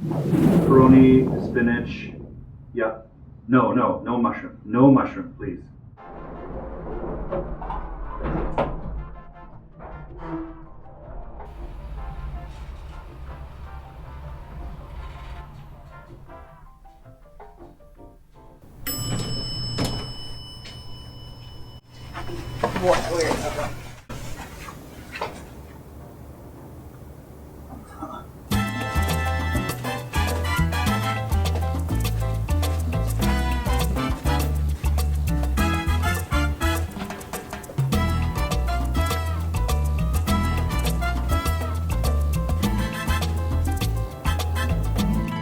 Pepperoni, spinach. Yeah. No mushroom. No mushroom, please. What? Weird. Okay.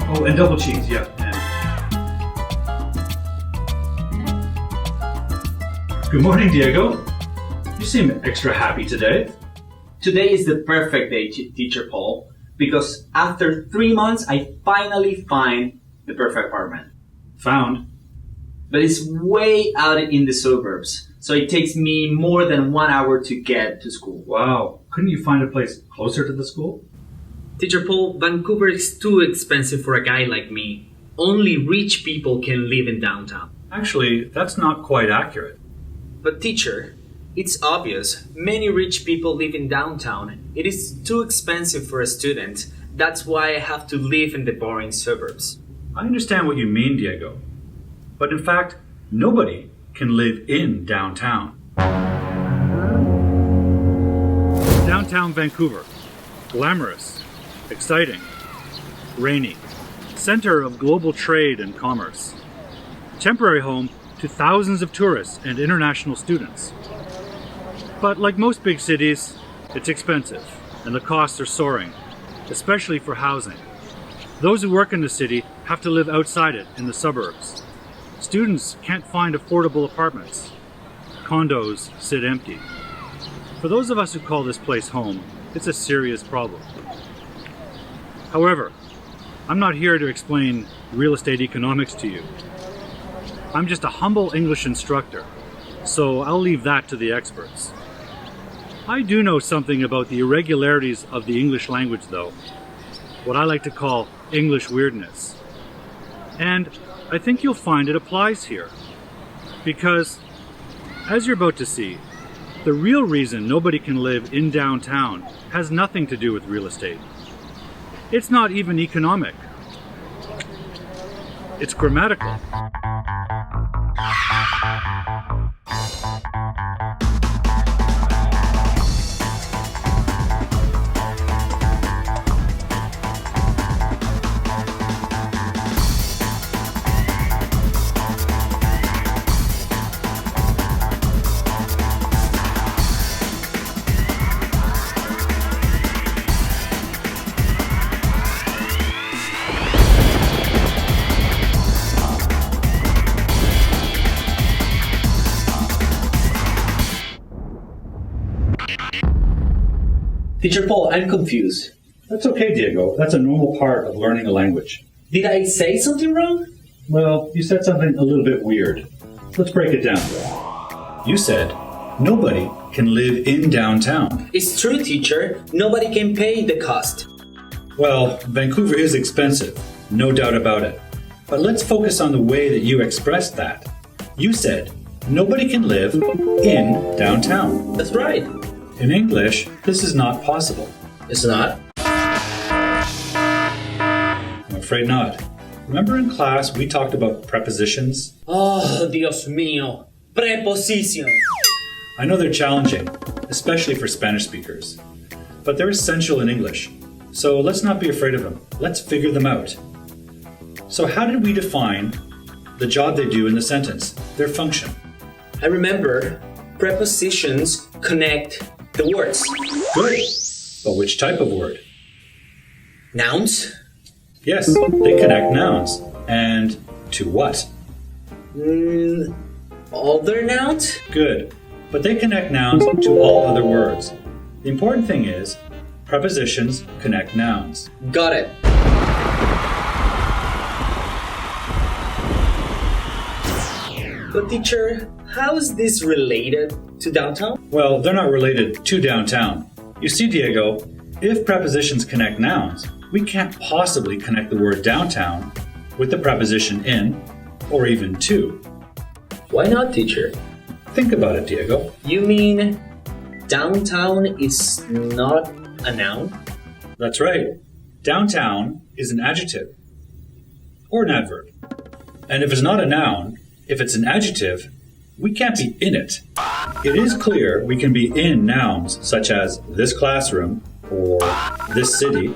Oh, and double cheese, yeah. And... Good morning, Diego. You seem extra happy today. Today is the perfect day, Teacher Paul, because after 3 months, I finally find the perfect apartment. Found? But it's way out in the suburbs, so it takes me more than 1 hour to get to school. Wow. Couldn't you find a place closer to the school? Teacher Paul, Vancouver is too expensive for a guy like me. Only rich people can live in downtown. Actually, that's not quite accurate. But teacher, it's obvious. Many rich people live in downtown. It is too expensive for a student. That's why I have to live in the boring suburbs. I understand what you mean, Diego. But in fact, nobody can live in downtown. Downtown Vancouver. Glamorous. Exciting. Rainy. Center of global trade and commerce. Temporary home to thousands of tourists and international students. But like most big cities, it's expensive and the costs are soaring, especially for housing. Those who work in the city have to live outside it in the suburbs. Students can't find affordable apartments. Condos sit empty. For those of us who call this place home, it's a serious problem. However, I'm not here to explain real estate economics to you. I'm just a humble English instructor, so I'll leave that to the experts. I do know something about the irregularities of the English language though, what I like to call English weirdness. And I think you'll find it applies here. Because, as you're about to see, the real reason nobody can live in downtown has nothing to do with real estate. It's not even economic. It's grammatical. Teacher Paul, I'm confused. That's okay, Diego. That's a normal part of learning a language. Did I say something wrong? Well, you said something a little bit weird. Let's break it down. You said, nobody can live in downtown. It's true, teacher. Nobody can pay the cost. Well, Vancouver is expensive, no doubt about it. But let's focus on the way that you expressed that. You said, nobody can live in downtown. That's right. In English, this is not possible. It's not? I'm afraid not. Remember in class we talked about prepositions? Oh, Dios mío. Preposition. I know they're challenging, especially for Spanish speakers. But they're essential in English. So let's not be afraid of them. Let's figure them out. So how did we define the job they do in the sentence, their function? I remember prepositions connect the words. Good. But which type of word? Nouns? Yes, they connect nouns. And to what? Other nouns? Good. But they connect nouns to all other words. The important thing is, prepositions connect nouns. Got it. But teacher, how is this related to downtown? Well, they're not related to downtown. You see, Diego, if prepositions connect nouns, we can't possibly connect the word downtown with the preposition in or even to. Why not, teacher? Think about it, Diego. You mean downtown is not a noun? That's right. Downtown is an adjective or an adverb. And if it's not a noun, if it's an adjective, we can't be in it. It is clear we can be in nouns such as this classroom or this city,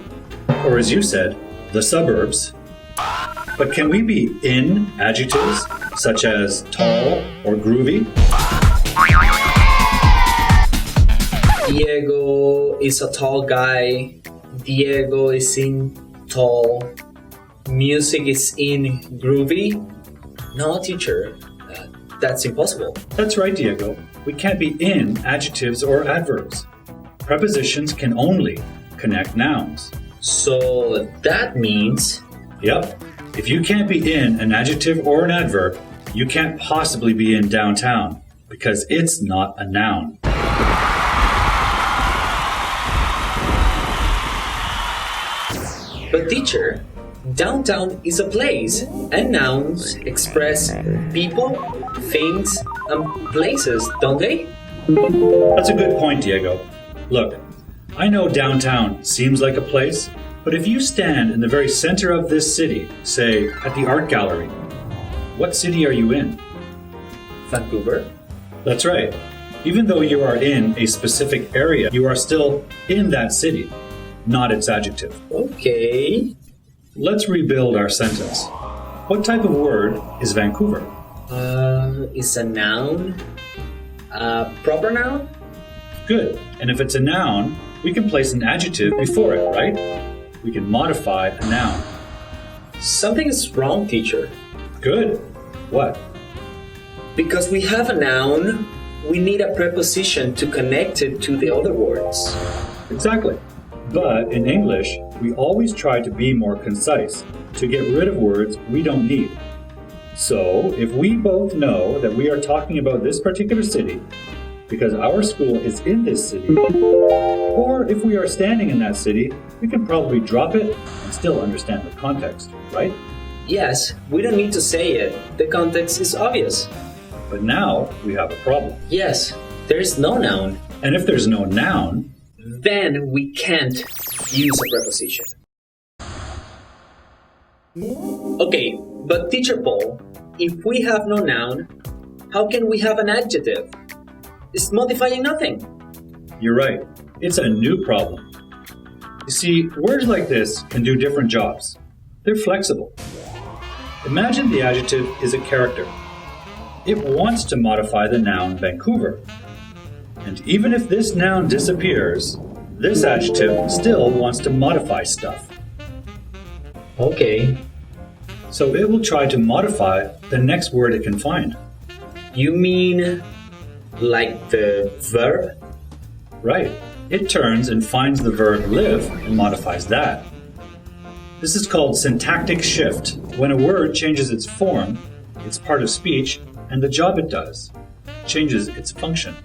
or as you said, the suburbs. But can we be in adjectives such as tall or groovy? Diego is a tall guy. Diego is in tall. Music is in groovy. No, teacher. That's impossible. That's right, Diego. We can't be in adjectives or adverbs. Prepositions can only connect nouns. So that means... Yep. If you can't be in an adjective or an adverb, you can't possibly be in downtown because it's not a noun. But teacher, downtown is a place, and nouns express people, things, and places, don't they? That's a good point, Diego. Look, I know downtown seems like a place, but if you stand in the very center of this city, say at the art gallery, what city are you in? Vancouver? That's right. Even though you are in a specific area, you are still in that city, not its adjective. Okay. Let's rebuild our sentence. What type of word is Vancouver? Is a noun a proper noun? Good. And if it's a noun, we can place an adjective before it, right? We can modify a noun. Something is wrong, teacher. Good. What? Because we have a noun, we need a preposition to connect it to the other words. Exactly. But in English, we always try to be more concise, to get rid of words we don't need. So, if we both know that we are talking about this particular city, because our school is in this city, or if we are standing in that city, we can probably drop it and still understand the context, right? Yes, we don't need to say it. The context is obvious. But now we have a problem. Yes, there is no noun. And if there's no noun, then we can't use a preposition. Okay, but teacher Paul, if we have no noun, how can we have an adjective? It's modifying nothing. you're right. It's a new problem. You see, words like this can do different jobs. They're flexible. Imagine the adjective is a character. It wants to modify the noun Vancouver. And even if this noun disappears, this adjective still wants to modify stuff. Okay. So it will try to modify the next word it can find. You mean like the verb? Right. It turns and finds the verb live and modifies that. This is called syntactic shift. When a word changes its form, its part of speech, and the job it does, changes its function.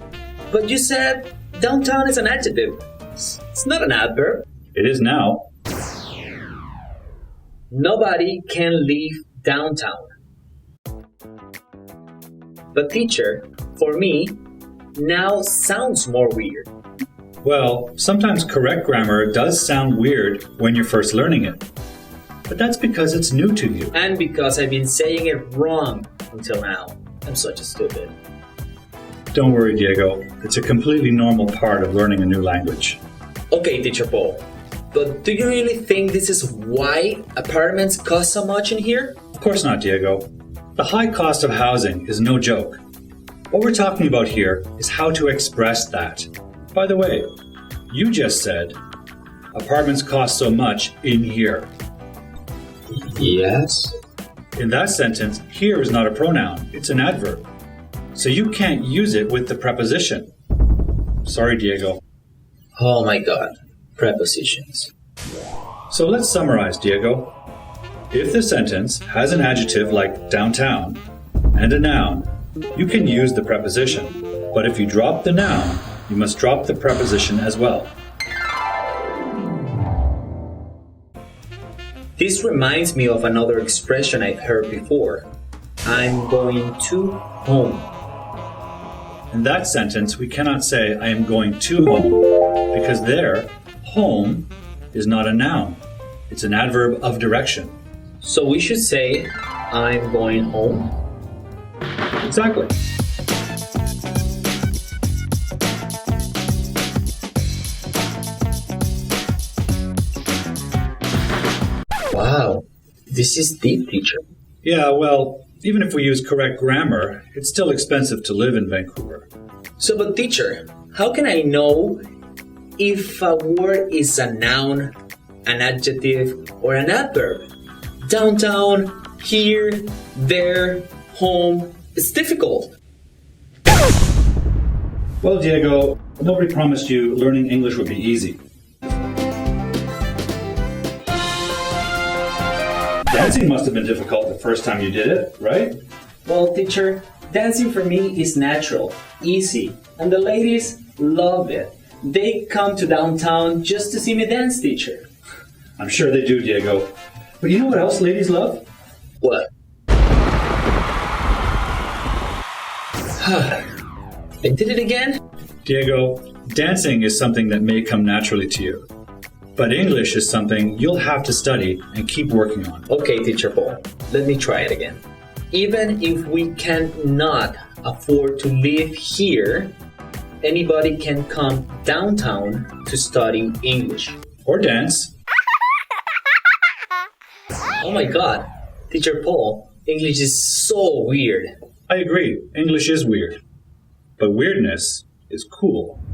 But you said downtown is an adjective. It's not an adverb. It is now. Nobody can leave downtown. But teacher, for me, now sounds more weird. Well, sometimes correct grammar does sound weird when you're first learning it. But that's because it's new to you. And because I've been saying it wrong until now. I'm such a stupid. Don't worry, Diego. It's a completely normal part of learning a new language. Okay, teacher Paul. But do you really think this is why apartments cost so much in here? Of course not, Diego. The high cost of housing is no joke. What we're talking about here is how to express that. By the way, you just said, apartments cost so much in here. Yes. In that sentence, here is not a pronoun, it's an adverb. So you can't use it with the preposition. Sorry, Diego. Oh my god. Prepositions. So let's summarize, Diego. If the sentence has an adjective like downtown and a noun, you can use the preposition. But if you drop the noun, you must drop the preposition as well. This reminds me of another expression I've heard before. I'm going to home. In that sentence, we cannot say I am going to home because there, home is not a noun. It's an adverb of direction. So we should say, I'm going home. Exactly. Wow, this is deep, teacher. Yeah, well, even if we use correct grammar, it's still expensive to live in Vancouver. So, but teacher, how can I know if a word is a noun, an adjective, or an adverb? Downtown, here, there, home. It's difficult. Well, Diego, nobody promised you learning English would be easy. Dancing must have been difficult the first time you did it, right? Well, teacher, dancing for me is natural, easy, and the ladies love it. They come to downtown just to see me dance, teacher. I'm sure they do, Diego. But you know what else ladies love? What? I did it again? Diego, dancing is something that may come naturally to you. But English is something you'll have to study and keep working on. Okay, teacher Paul, let me try it again. Even if we cannot afford to live here, anybody can come downtown to study English. Or dance. Oh my god, teacher Paul, English is so weird. I agree, English is weird. But weirdness is cool.